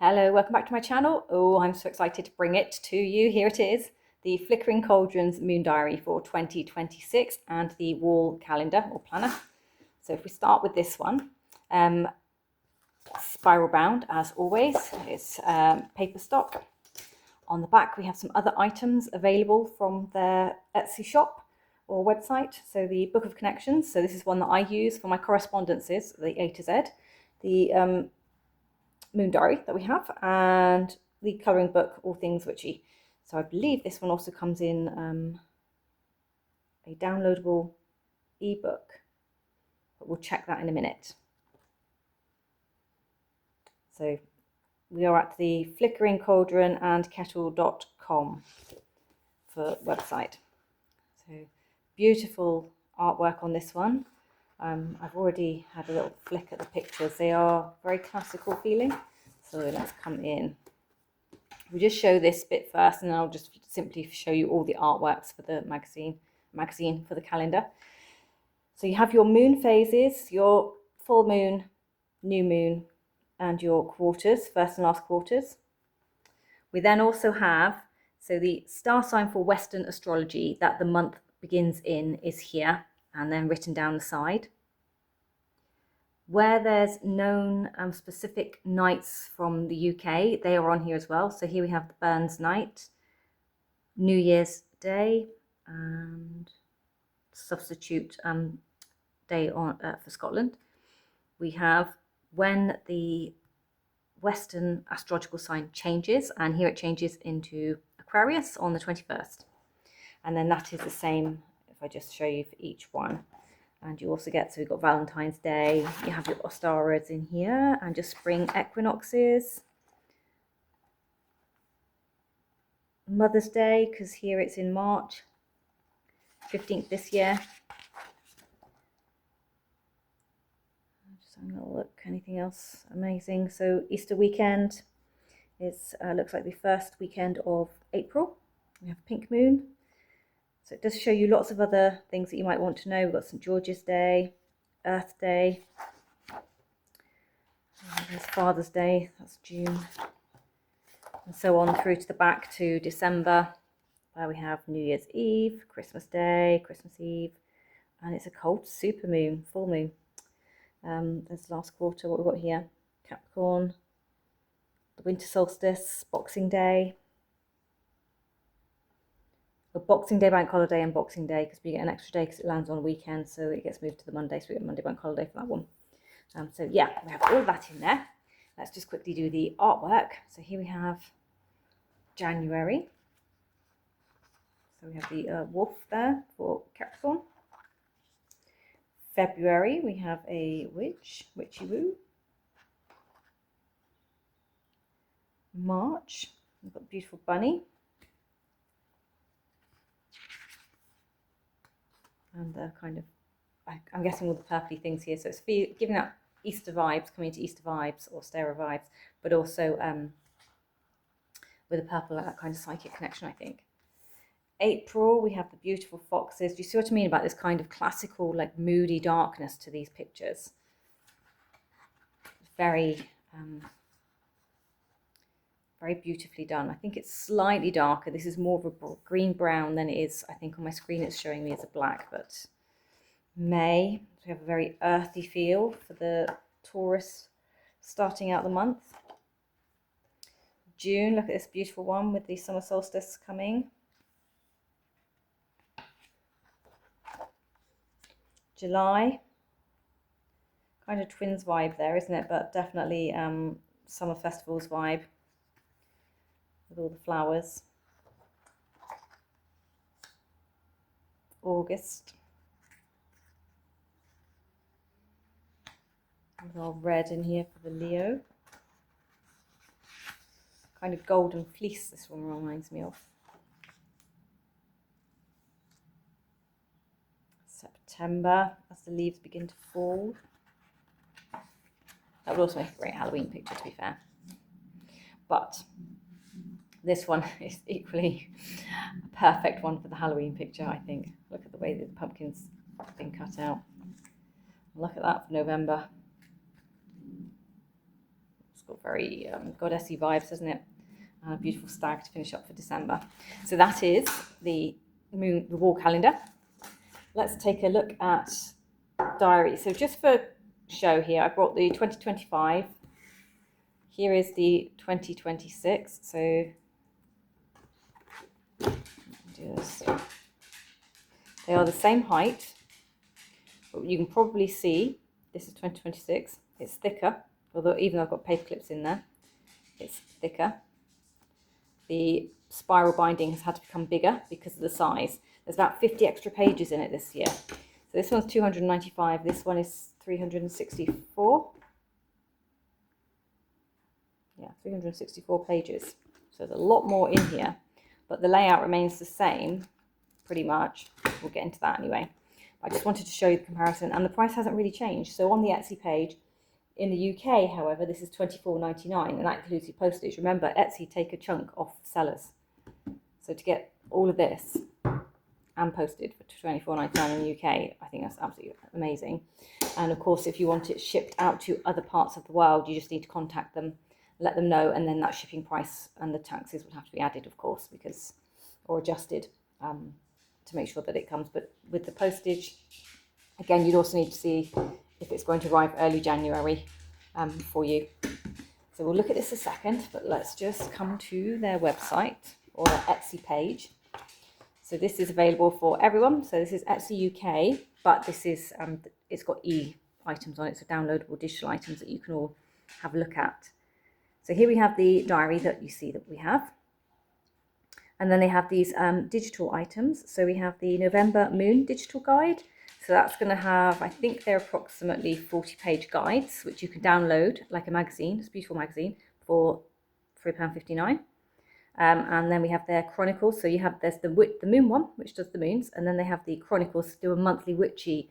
Hello, welcome back to my channel. Oh, I'm so excited to bring it to you. Here it is, the Flickering Cauldron Moon Diary for 2026 and the wall calendar or planner. So if we start with this one, spiral bound as always, it's paper stock. On the back we have some other items available from their Etsy shop or website. So the Book of Connections, so this is one that I use for my correspondences, the A to Z, the Moon Diary that we have, and the colouring book, All Things Witchy. So I believe this one also comes in a downloadable ebook, but we'll check that in a minute. So we are at the Flickering Cauldron and kettle.com for website. So beautiful artwork on this one. I've already had a little flick at the pictures. They are very classical feeling. So let's come in. We'll just show this bit first, and then I'll just simply show you all the artworks for the magazine for the calendar. So you have your moon phases, your full moon, new moon, and your quarters, first and last quarters. We then also have, so the star sign for Western astrology that the month begins in is here, and then written down the side. Where there's known specific nights from the UK, they are on here as well. So here we have the Burns night, New Year's Day, and substitute day on for Scotland. We have when the Western astrological sign changes, and here it changes into Aquarius on the 21st. And then that is the same if I just show you for each one. And you also get, so we've got Valentine's Day, you have your Ostaras in here, and your spring equinoxes. Mother's Day, because here it's in March, 15th this year. Just having a look, anything else amazing? So Easter weekend is, looks like the first weekend of April. We have Pink Moon. So it does show you lots of other things that you might want to know. We've got St. George's Day, Earth Day, there's Father's Day, that's June, and so on through to the back to December, where we have New Year's Eve, Christmas Day, Christmas Eve, and it's a cold super moon, full moon. There's the last quarter, what we've got here, Capricorn, the winter solstice, Boxing Day, a Boxing Day bank holiday and Boxing Day, because we get an extra day because it lands on a weekend, so it gets moved to the Monday, so we get Monday bank holiday for that one. So yeah, we have all of that in there. Let's just quickly do the artwork. So here we have January. So we have the wolf there for Capricorn. February, we have a witchy woo. March, we've got a beautiful bunny. And kind of, I'm guessing all the purpley things here. So it's giving that Easter vibes, coming into Easter vibes or Stera vibes, but also with a purple, that kind of psychic connection, I think. April, we have the beautiful foxes. Do you see what I mean about this kind of classical, like moody darkness to these pictures? Very, very beautifully done. I think it's slightly darker. This is more of a green brown than it is, I think on my screen it's showing me as a black, but May, so we have a very earthy feel for the Taurus starting out the month. June, look at this beautiful one with the summer solstice coming. July, kind of twins vibe there, isn't it? But definitely summer festivals vibe with all the flowers. August, with our red in here for the Leo. Kind of golden fleece this one reminds me of. September, as the leaves begin to fall. That would also make a great Halloween picture, to be fair. But this one is equally a perfect one for the Halloween picture, I think. Look at the way that the pumpkin's been cut out. Look at that for November. It's got very goddessy vibes, doesn't it? And a beautiful stag to finish up for December. So that is the wall calendar. Let's take a look at diary. So just for show here, I brought the 2025. Here is the 2026. So do this. They are the same height, but you can probably see this is 2026. It's thicker, although even though I've got paper clips in there, it's thicker. The spiral binding has had to become bigger because of the size. There's about 50 extra pages in it this year. So this one's 295. This one is 364. Yeah, 364 pages. So there's a lot more in here, but the layout remains the same, pretty much. We'll get into that anyway. I just wanted to show you the comparison, and the price hasn't really changed. So on the Etsy page, in the UK, however, this is £24.99, and that includes your postage. Remember, Etsy take a chunk off sellers. So to get all of this and posted for £24.99 in the UK, I think that's absolutely amazing. And of course, if you want it shipped out to other parts of the world, you just need to contact them, let them know, and then that shipping price and the taxes would have to be added, of course, because or adjusted to make sure that it comes. But with the postage, again, you'd also need to see if it's going to arrive early January for you. So we'll look at this a second, but let's just come to their website or their Etsy page. So this is available for everyone. So this is Etsy UK, but this is it's got items on it, so downloadable digital items that you can all have a look at. So here we have the diary that you see that we have. And then they have these digital items. So we have the November Moon digital guide. So that's going to have, I think they're approximately 40-page guides, which you can download like a magazine. It's a beautiful magazine for £3.59. And then we have their chronicles. So you have, there's the moon one, which does the moons. And then they have the chronicles to do a monthly witchy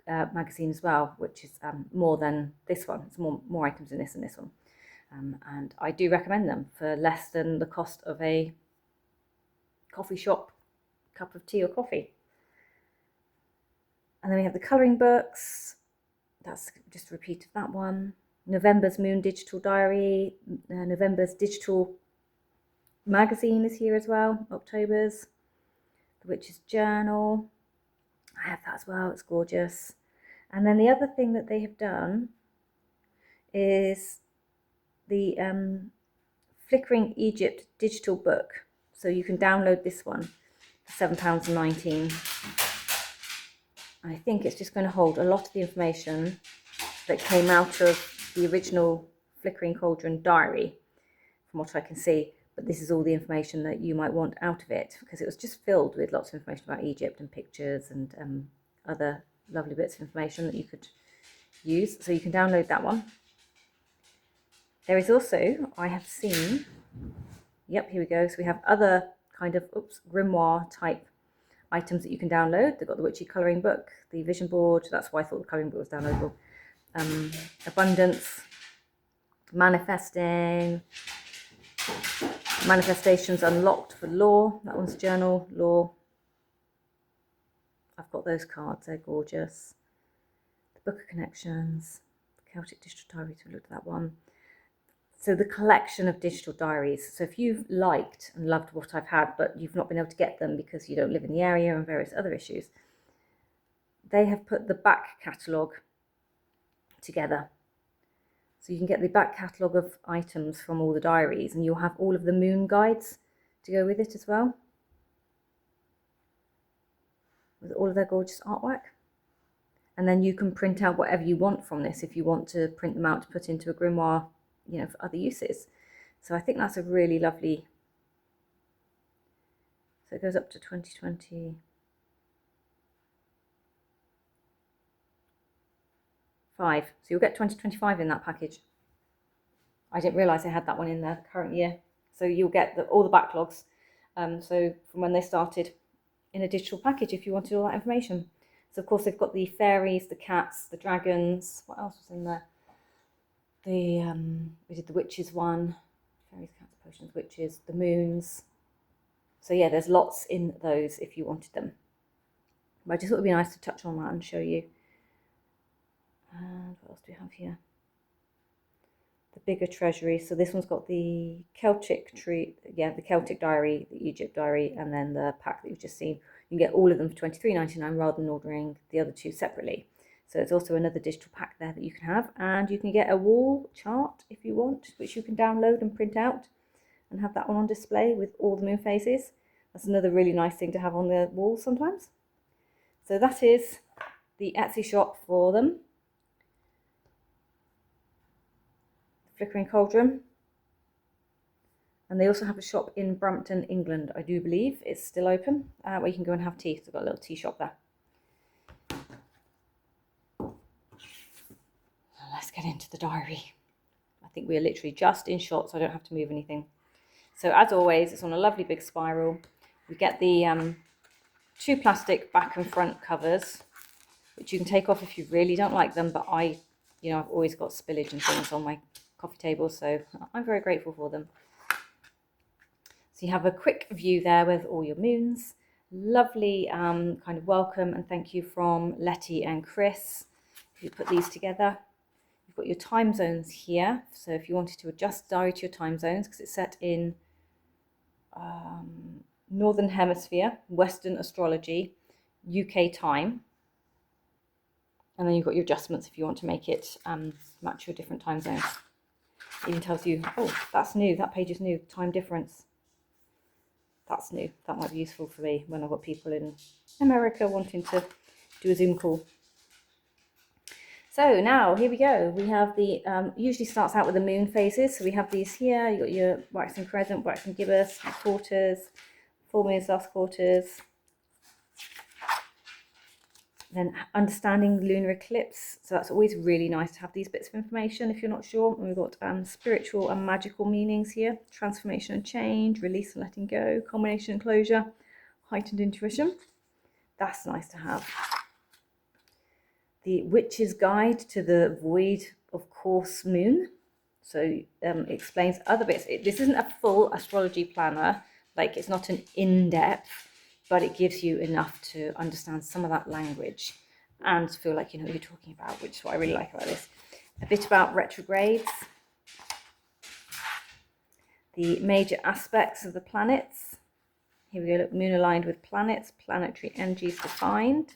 magazine as well, which is more than this one. It's more items in this than this one. And I do recommend them for less than the cost of a coffee shop cup of tea or coffee. And then we have the colouring books. That's just a repeat of that one. November's Moon Digital Diary. November's Digital Magazine is here as well. October's. The Witch's Journal. I have that as well. It's gorgeous. And then the other thing that they have done is the Flickering Egypt digital book. So you can download this one for £7.19. I think it's just going to hold a lot of the information that came out of the original Flickering Cauldron Diary, from what I can see. But this is all the information that you might want out of it, because it was just filled with lots of information about Egypt and pictures and other lovely bits of information that you could use. So you can download that one. There is also, I have seen, yep, here we go. So we have other kind of, grimoire type items that you can download. They've got the witchy colouring book, the vision board. That's why I thought the colouring book was downloadable. Abundance, manifesting, manifestations unlocked for law. That one's journal, law. I've got those cards. They're gorgeous. The Book of Connections, the Celtic Digital Diaries. We looked at that one. So the collection of digital diaries. So if you've liked and loved what I've had, but you've not been able to get them because you don't live in the area and various other issues, they have put the back catalogue together. So you can get the back catalogue of items from all the diaries, and you'll have all of the moon guides to go with it as well, with all of their gorgeous artwork. And then you can print out whatever you want from this if you want to print them out to put into a grimoire, you know, for other uses. So I think that's a really lovely, so it goes up to 2025. So you'll get 2025 in that package. I didn't realise they had that one in there, the current year. So you'll get all the backlogs, so from when they started, in a digital package if you wanted all that information. So of course they've got the fairies, the cats, the dragons. What else was in there? We did the witches one, fairies, cats, potions, witches, the moons. So yeah, there's lots in those if you wanted them. But I just thought it would be nice to touch on that and show you. And what else do we have here? The bigger treasury. So this one's got the Celtic tree, yeah, the Celtic diary, the Egypt diary, and then the pack that you've just seen. You can get all of them for $23.99 rather than ordering the other two separately. So it's also another digital pack there that you can have, and you can get a wall chart if you want, which you can download and print out and have that one on display with all the moon phases. That's another really nice thing to have on the wall sometimes. So that is the Etsy shop for them. Flickering Cauldron. And they also have a shop in Brampton, England, I do believe. It's still open, where you can go and have tea. So they've got a little tea shop there. Let's get into the diary. I think we are literally just in shot, so I don't have to move anything. So as always, it's on a lovely big spiral. We get the two plastic back and front covers, which you can take off if you really don't like them, but I've always got spillage and things on my coffee table, so I'm very grateful for them. So you have a quick view there with all your moons. Lovely kind of welcome and thank you from Letty and Chris, who put these together. You've got your time zones here. So if you wanted to adjust diary to your time zones, because it's set in Northern Hemisphere, Western astrology, UK time. And then you've got your adjustments if you want to make it match your different time zones. It even tells you, oh, that's new, that page is new, time difference. That's new. That might be useful for me when I've got people in America wanting to do a Zoom call. So now, here we go. We have the, usually starts out with the moon phases. So we have these here. You've got your waxing crescent, waxing gibbous, quarters, full moons, last quarters. Then understanding the lunar eclipse. So that's always really nice to have these bits of information if you're not sure. And we've got spiritual and magical meanings here. Transformation and change, release and letting go, culmination and closure, heightened intuition. That's nice to have. The Witch's Guide to the Void of Course Moon. So it explains other bits. This isn't a full astrology planner. Like, it's not an in-depth, but it gives you enough to understand some of that language and feel like you know what you're talking about, which is what I really like about this. A bit about retrogrades, the major aspects of the planets. Here we go, look, moon aligned with planets, planetary energies defined.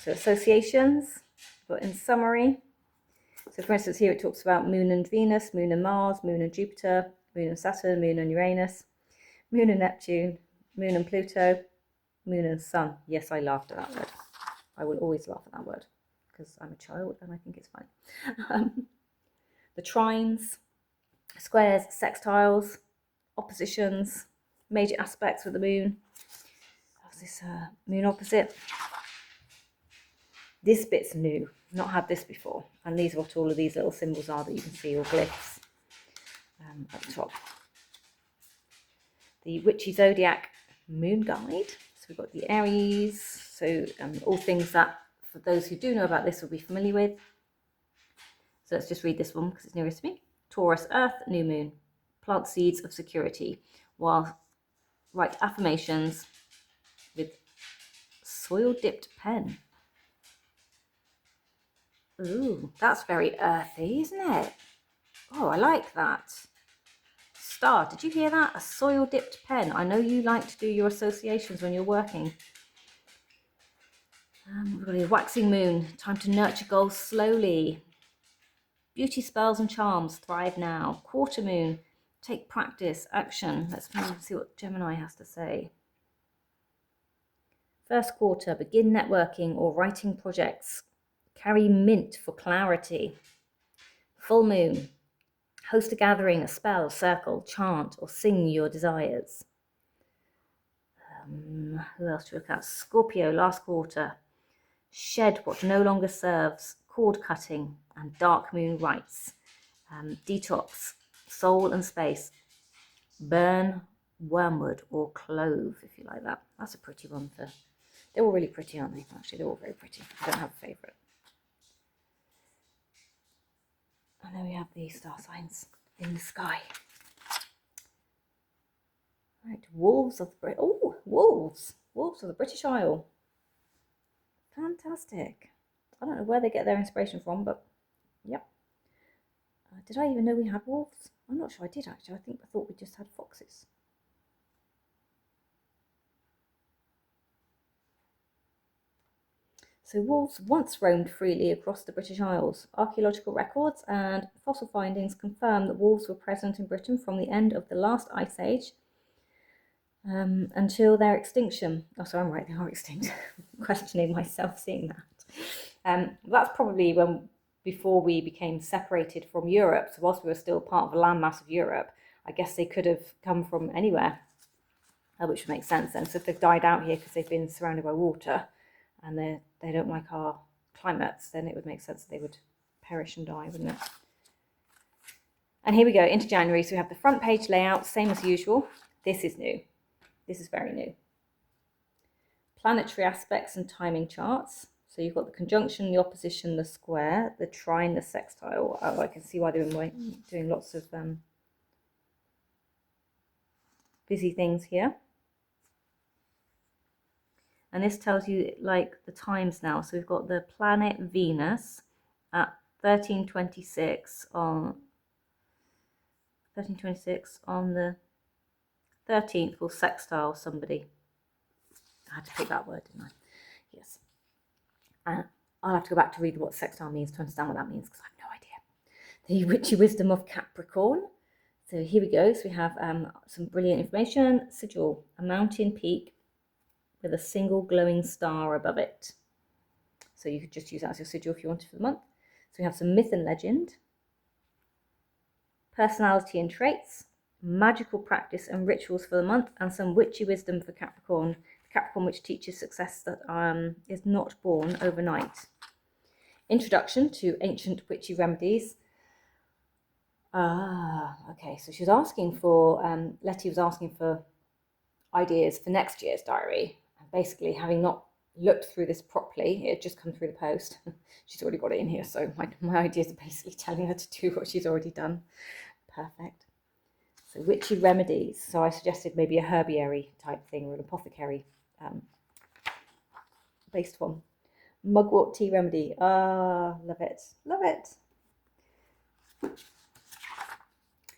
So associations, but in summary. So for instance, here it talks about moon and Venus, moon and Mars, moon and Jupiter, moon and Saturn, moon and Uranus, moon and Neptune, moon and Pluto, moon and sun. Yes, I laughed at that word. I will always laugh at that word because I'm a child and I think it's fine. The trines, squares, sextiles, oppositions, major aspects with the moon. How's this moon opposite? This bit's new, not had this before. And these are what all of these little symbols are that you can see, or glyphs at the top. The Witchy Zodiac Moon Guide. So we've got the Aries, so all things that for those who do know about this will be familiar with. So let's just read this one because it's nearest to me. Taurus, Earth, New Moon. Plant seeds of security while write affirmations with soil-dipped pen. Ooh, that's very earthy, isn't it? Oh, I like that. Star, did you hear that? A soil-dipped pen. I know you like to do your associations when you're working. We've got a waxing moon. Time to nurture goals slowly. Beauty spells and charms. Thrive now. Quarter moon. Take practice. Action. Let's see what Gemini has to say. First quarter. Begin networking or writing projects. Carry mint for clarity. Full moon. Host a gathering, a spell, circle, chant, or sing your desires. Who else to look at? Scorpio, last quarter. Shed what no longer serves, cord cutting, and dark moon rites. Detox, soul and space. Burn, wormwood, or clove, if you like that. That's a pretty one for... They're all really pretty, aren't they? Actually, they're all very pretty. I don't have a favourite. And then we have the star signs in the sky. Right, wolves of the wolves of the British Isle. Fantastic. I don't know where they get their inspiration from, but yep. Did I even know we had wolves? I'm not sure I did actually. I thought we just had foxes. So wolves once roamed freely across the British Isles. Archaeological records and fossil findings confirm that wolves were present in Britain from the end of the last ice age until their extinction. Oh, sorry, I'm right, they are extinct. Questioning myself seeing that. That's probably before we became separated from Europe. So whilst we were still part of the landmass of Europe, I guess they could have come from anywhere, which would make sense then. So if they've died out here because they've been surrounded by water and they don't like our climates, then it would make sense that they would perish and die, wouldn't it? And here we go into January. So we have the front page layout, same as usual. This is new. This is very new. Planetary aspects and timing charts. So you've got the conjunction, the opposition, the square, the trine, the sextile. Oh, I can see why they've been doing lots of busy things here. And this tells you like the times now. So we've got the planet Venus at 1326 on the 13th will sextile somebody. I had to pick that word, didn't I? Yes. I'll have to go back to read what sextile means to understand what that means, because I have no idea. The witchy wisdom of Capricorn. So here we go. So we have some brilliant information. Sigil, a mountain peak with a single glowing star above it. So you could just use that as your sigil if you wanted for the month. So we have some myth and legend, personality and traits, magical practice and rituals for the month, and some witchy wisdom for Capricorn. Capricorn, which teaches success that is not born overnight. Introduction to ancient witchy remedies. Okay, so she was asking for, Letty was asking for ideas for next year's diary. And basically, having not looked through this properly, it had just come through the post. She's already got it in here, so my ideas are basically telling her to do what she's already done. Perfect. So witchy remedies. So I suggested maybe a herbiary type thing or an apothecary based one. Mugwort tea remedy. Love it. Love it.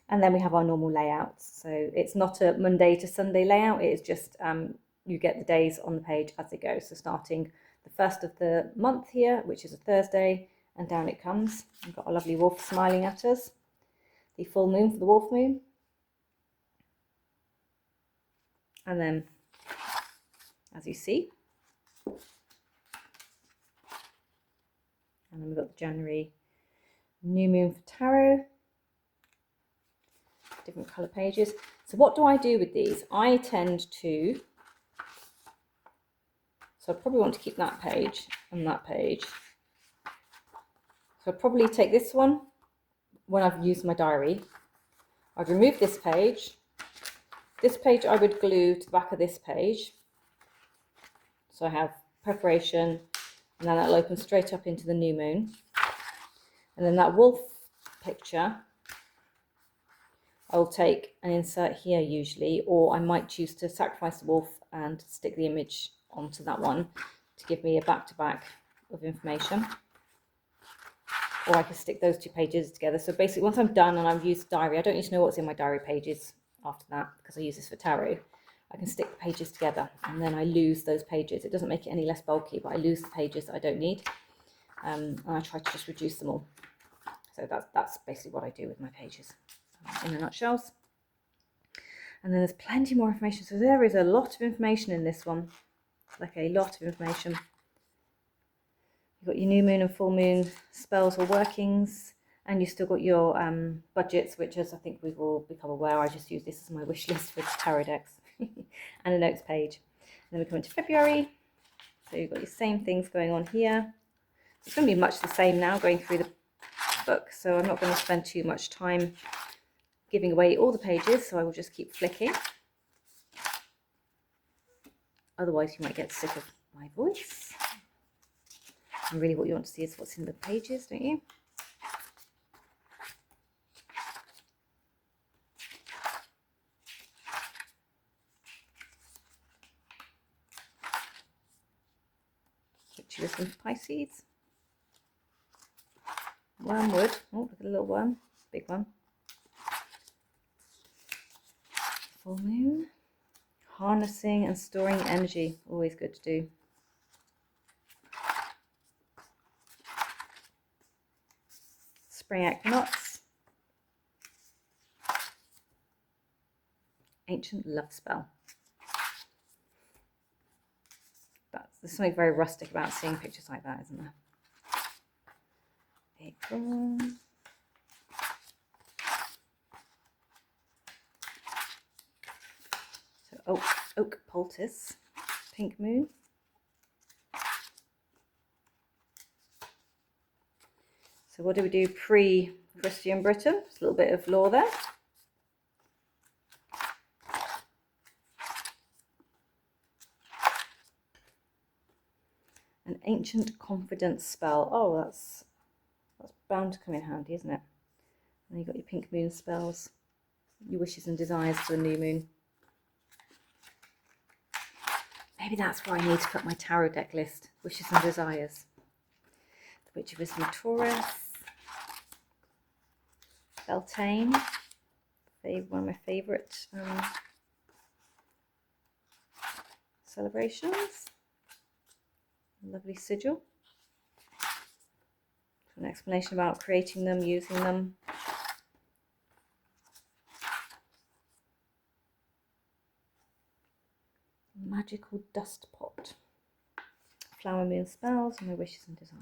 And then we have our normal layouts. So it's not a Monday to Sunday layout. It is just you get the days on the page as they go. So starting the first of the month here, which is a Thursday, and down it comes. We've got a lovely wolf smiling at us. The full moon for the wolf moon. And then, as you see, and then we've got the January new moon for tarot. Different colour pages. So what do I do with these? I tend to, so I probably want to keep that page and that page. So I'd probably take this one when I've used my diary. I'd remove this page. This page I would glue to the back of this page. So I have preparation, and then that'll open straight up into the new moon. And then that wolf picture I'll take and insert here usually, or I might choose to sacrifice the wolf and stick the image onto that one to give me a back-to-back of information. Or I can stick those two pages together. So basically once I'm done and I've used the diary, I don't need to know what's in my diary pages after that because I use this for tarot. I can stick the pages together and then I lose those pages. It doesn't make it any less bulky, but I lose the pages that I don't need. And I try to just reduce them all. So that's basically what I do with my pages in a nutshell. And then there's plenty more information. So there is a lot of information in this one, like a lot of information. You've got your new moon and full moon spells or workings, and you've still got your budgets, which, as I think we've all become aware, I just use this as my wish list with tarot decks and a notes page. And then we come into February. So you've got your same things going on here. It's going to be much the same now going through the book, so I'm not going to spend too much time giving away all the pages, so I will just keep flicking. Otherwise you might get sick of my voice. And really what you want to see is what's in the pages, don't you? Picture this one for Pisces. Wormwood. Oh, look at a little worm. big one. Full moon. Harnessing and storing energy, always good to do. Spring equinox. Ancient love spell. There's something very rustic about seeing pictures like that, isn't there? April. So oak poultice, pink moon. So what do we do pre-Christian Britain? Just a little bit of lore there. An ancient confidence spell. Oh, that's bound to come in handy, isn't it? And you've got your pink moon spells, your wishes and desires for the new moon. Maybe that's where I need to put my tarot deck list, wishes and desires. The Witch of Wisdom Taurus. Beltane, one of my favourite celebrations. Lovely sigil. An explanation about creating them, using them. Magical dust pot. Flower moon spells and my wishes and desires.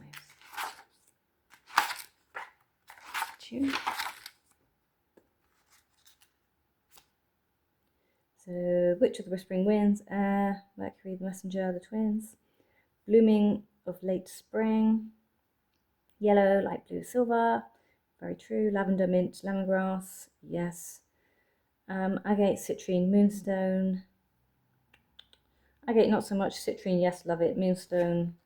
Tune. So, Witch of the Whispering Winds, Air, Mercury the Messenger, the twins. Blooming of late spring. Yellow, light blue, silver. Very true. Lavender, mint, lemongrass. Yes. Agate, citrine, moonstone. Agate, not so much. Citrine, yes, love it. Moonstone.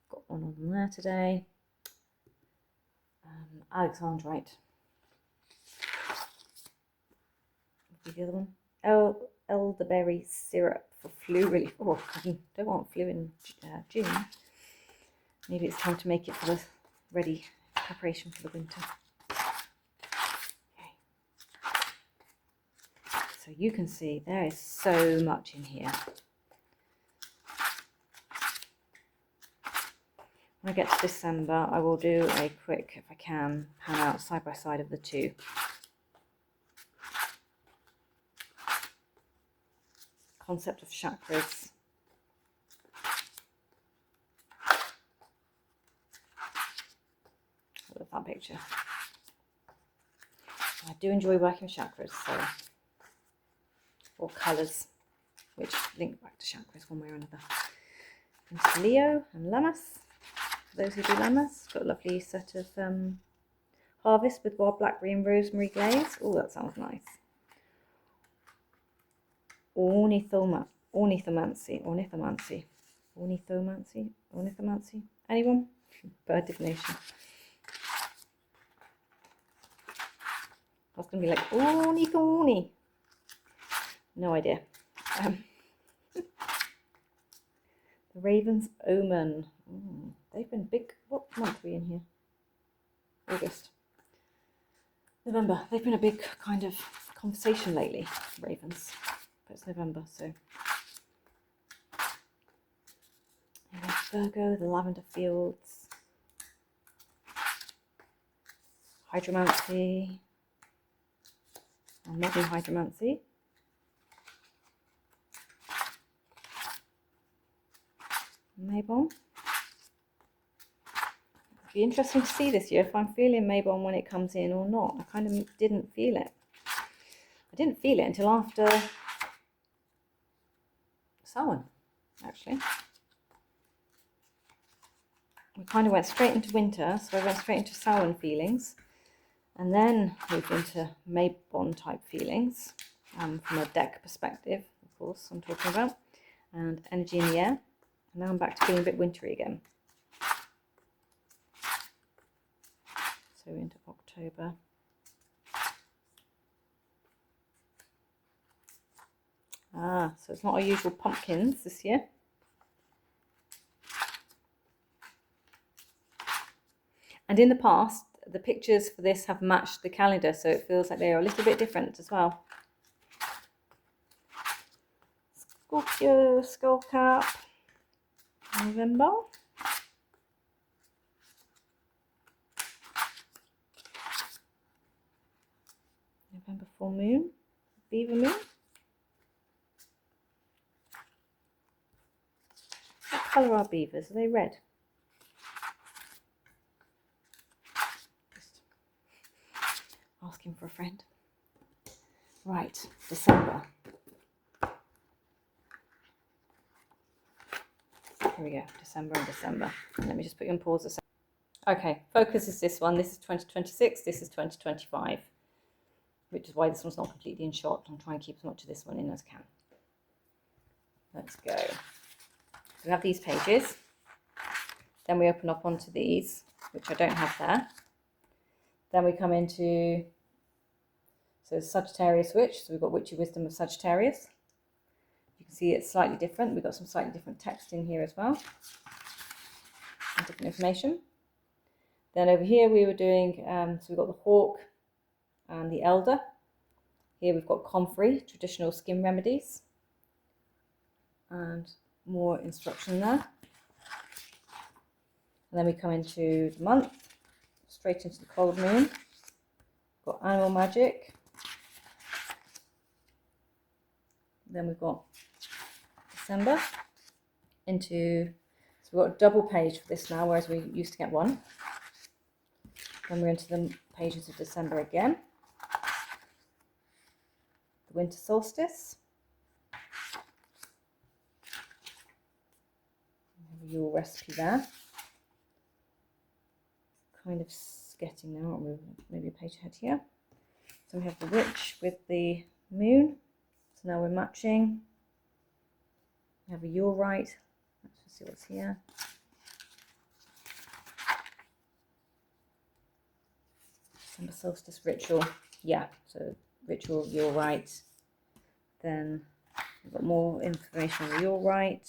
Got one of them there today. Alexandrite. The other one. Elderberry syrup for flu relief. Oh, I don't want flu in June. Maybe it's time to make it for the ready preparation for the winter. Okay. So you can see there is so much in here. When I get to December, I will do a quick, if I can, pan out side by side of the two. Concept of chakras. I love that picture. I do enjoy working with chakras, so, or colours, which link back to chakras one way or another. Into Leo and Lammas. For those who do Lammas, got a lovely set of Harvest with wild blackberry and rosemary glaze. Oh, that sounds nice. Ornithomancy. Anyone? Bird divination. I was going to be like, ornithorny. No idea. The Raven's Omen. They've been big. What month are we in here? August. November. They've been a big kind of conversation lately, ravens. But it's November, so. Virgo, the lavender fields. Hydromancy. Modern hydromancy. Mabon. It'll be interesting to see this year if I'm feeling Mabon when it comes in or not. I kind of didn't feel it. I didn't feel it until after Samhain, actually. We kind of went straight into winter, so I went straight into Samhain feelings, and then moved into Mabon type feelings, from a deck perspective, of course, I'm talking about, and energy in the air. And now I'm back to feeling a bit wintry again. So into October. So it's not our usual pumpkins this year. And in the past, the pictures for this have matched the calendar, so it feels like they are a little bit different as well. Scorpio skull cap, November. November full moon, beaver moon. What colour are beavers? Are they red? Just asking for a friend. Right, December. Here we go, December and December. Let me just put you on pause a second. Okay, focus is this one. This is 2026, this is 2025. Which is why this one's not completely in shot. I'm trying to keep as much of this one in as I can. Let's go. So we have these pages. Then we open up onto these, which I don't have there. Then we come into, so Sagittarius Witch. So we've got Witchy Wisdom of Sagittarius. You can see it's slightly different. We've got some slightly different text in here as well. And different information. Then over here we were doing, so we've got the Hawk and the Elder. Here we've got comfrey, traditional skin remedies, and more instruction there. And then we come into the month, straight into the cold moon. We've got animal magic. Then we've got December into, so we've got a double page for this now, whereas we used to get one. Then we're into the pages of December again. The winter solstice. Your recipe there. Kind of getting now, aren't we? Maybe a page ahead here. So we have the witch with the moon. So now we're matching. We have a you're right. Let's just see what's here. December solstice ritual. Yeah, so ritual, you're right. Then we've got more information on the you're right.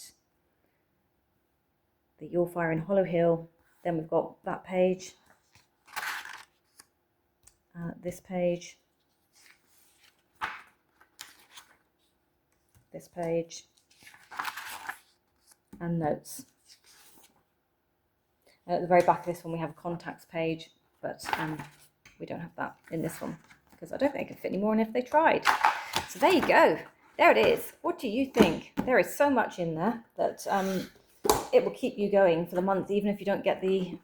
The Your Fire in Hollow Hill. Then we've got that page, this page, this page, and notes. At the very back of this one we have a contacts page, but we don't have that in this one because I don't think it could fit any more in if they tried. So there you go. There it is. What do you think? There is so much in there that it will keep you going for the month, even if you don't get the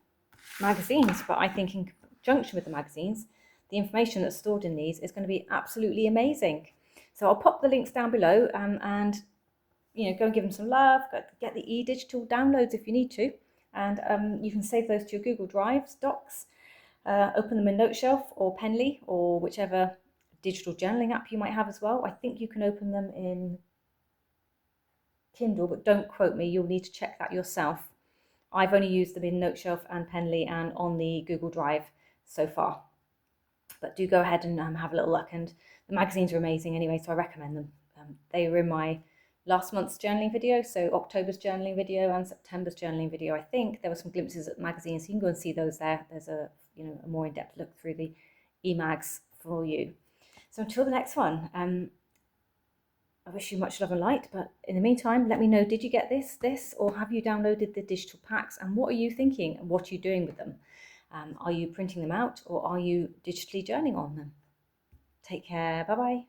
magazines. But I think in conjunction with the magazines, the information that's stored in these is going to be absolutely amazing. So I'll pop the links down below and you know, go and give them some love. Get the e-digital downloads if you need to, and you can save those to your Google Drives, docs, open them in Noteshelf or Penly or whichever digital journaling app you might have as well. I think you can open them in Kindle, but don't quote me, you'll need to check that yourself. I've only used them in Noteshelf and Penly and on the Google Drive so far. But do go ahead and have a little look, and the magazines are amazing anyway, so I recommend them. They were in my last month's journaling video, so October's journaling video and September's journaling video. I think there were some glimpses at the magazines, so you can go and see those there. There's a a more in-depth look through the e-mags for you. So until the next one, I wish you much love and light, but in the meantime, let me know, did you get this, or have you downloaded the digital packs, and what are you thinking, and what are you doing with them? Are you printing them out, or are you digitally journaling on them? Take care, bye-bye.